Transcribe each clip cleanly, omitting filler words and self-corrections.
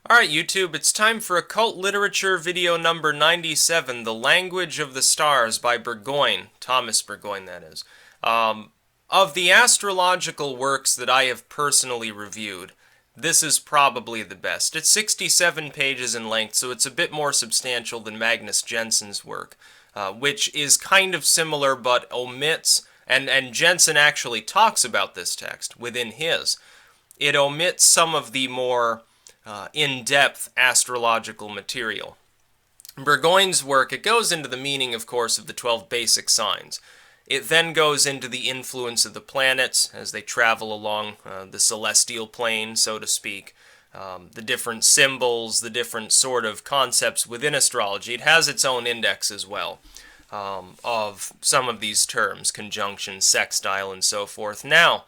Alright YouTube, it's time for Occult Literature video number 97, The Language of the Stars by Burgoyne, Thomas Burgoyne that is. Of the astrological works that I have personally reviewed, this is probably the best. It's 67 pages in length, so it's a bit more substantial than Magnus Jensen's work, which is kind of similar but omits, and Jensen actually talks about this text within his. It omits some of the more in-depth astrological material. Burgoyne's work, it goes into the meaning, of course, of the 12 basic signs. It then goes into the influence of the planets as they travel along the celestial plane, so to speak, the different symbols, the different sort of concepts within astrology. It has its own index as well of some of these terms, conjunction, sextile, and so forth. Now,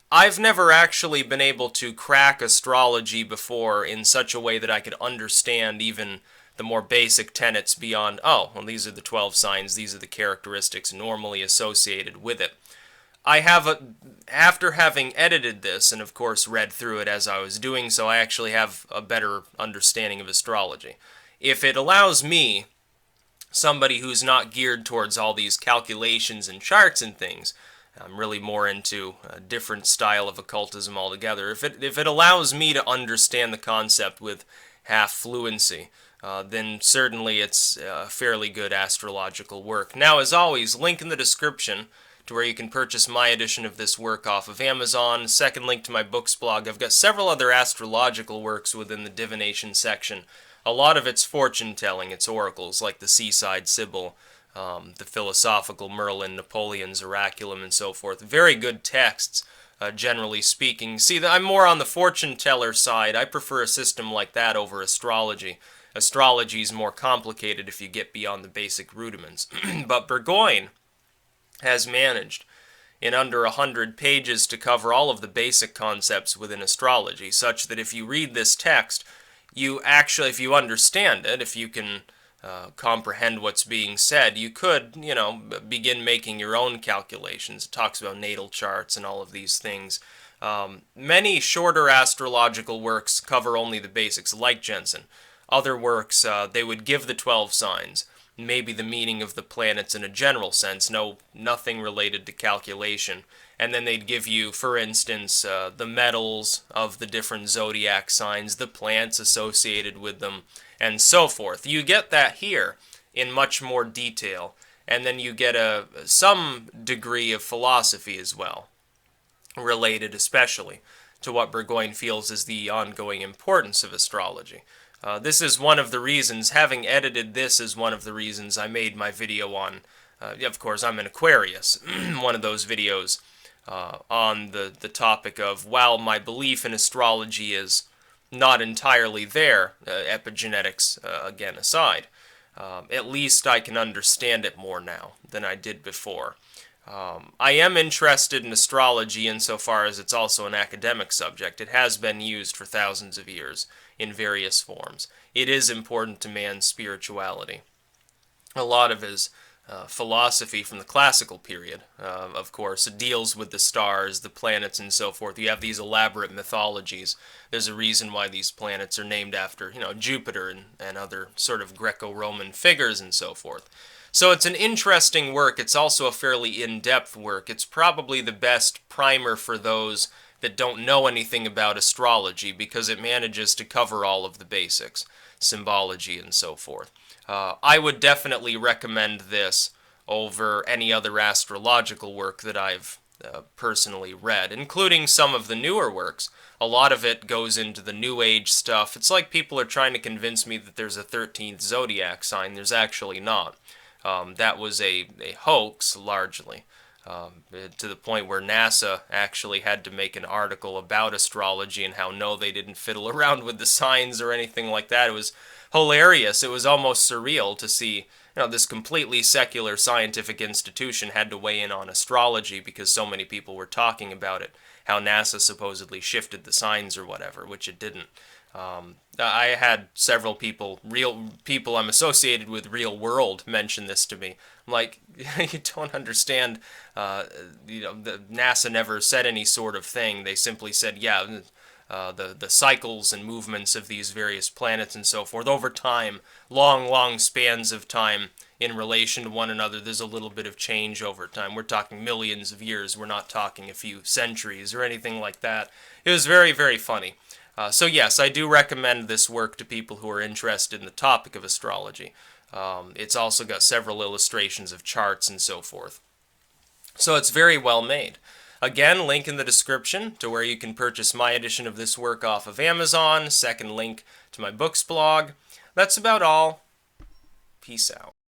I've never actually been able to crack astrology before in such a way that I could understand even the more basic tenets beyond, oh, well, these are the 12 signs, these are the characteristics normally associated with it. After having edited this, and of course read through it as I was doing so, I actually have a better understanding of astrology. If it allows me, somebody who's not geared towards all these calculations and charts and things, I'm really more into a different style of occultism altogether. If it allows me to understand the concept with half fluency, then certainly it's a fairly good astrological work. Now, as always, link in the description to where you can purchase my edition of this work off of Amazon. Second link to my books blog. I've got several other astrological works within the divination section. A lot of it's fortune-telling, it's oracles, like the Seaside Sibyl, the Philosophical Merlin, Napoleon's Oraculum, and so forth. Very good texts, generally speaking. See, I'm more on the fortune-teller side. I prefer a system like that over astrology. Astrology is more complicated if you get beyond the basic rudiments. But Burgoyne has managed, in under 100 pages, to cover all of the basic concepts within astrology, such that if you read this text, you actually, if you understand it, if you can comprehend what's being said, you could, begin making your own calculations. It talks about natal charts and all of these things. Many shorter astrological works cover only the basics, like Jensen. Other works, they would give the 12 signs, maybe the meaning of the planets in a general sense, nothing related to calculation. And then they'd give you, for instance, the metals of the different zodiac signs, the plants associated with them, and so forth. You get that here in much more detail, and then you get some degree of philosophy as well, related especially to what Burgoyne feels is the ongoing importance of astrology. This is one of the reasons, having edited this is one of the reasons I made my video on, of course, I'm an Aquarius, one of those videos on the topic of, while my belief in astrology is not entirely there, epigenetics again aside, at least I can understand it more now than I did before. I am interested in astrology insofar as it's also an academic subject. It has been used for thousands of years in various forms. It is important to man's spirituality. A lot of his philosophy from the classical period, of course, it deals with the stars, the planets, and so forth. You have these elaborate mythologies. There's a reason why these planets are named after, Jupiter and other sort of Greco-Roman figures and so forth. So it's an interesting work. It's also a fairly in-depth work. It's probably the best primer for those that don't know anything about astrology because it manages to cover all of the basics, symbology, and so forth. I would definitely recommend this over any other astrological work that I've personally read, including some of the newer works. A lot of it goes into the New Age stuff. It's like people are trying to convince me that there's a 13th zodiac sign. There's actually not. That was a hoax, largely, to the point where NASA actually had to make an article about astrology and how, no, they didn't fiddle around with the signs or anything like that. It was hilarious. It was almost surreal to see, this completely secular scientific institution had to weigh in on astrology because so many people were talking about it, how NASA supposedly shifted the signs or whatever, which it didn't. I had several people, real people I'm associated with real world, mention this to me. I'm like, you don't understand, NASA never said any sort of thing. They simply said, yeah, the cycles and movements of these various planets and so forth over time, long spans of time in relation to one another. There's a little bit of change over time. We're talking millions of years. We're not talking a few centuries or anything like that. It was very funny. So yes, I do recommend this work to people who are interested in the topic of astrology. It's also got several illustrations of charts and so forth. So it's very well made. Again, link in the description to where you can purchase my edition of this work off of Amazon. Second link to my books blog. That's about all. Peace out.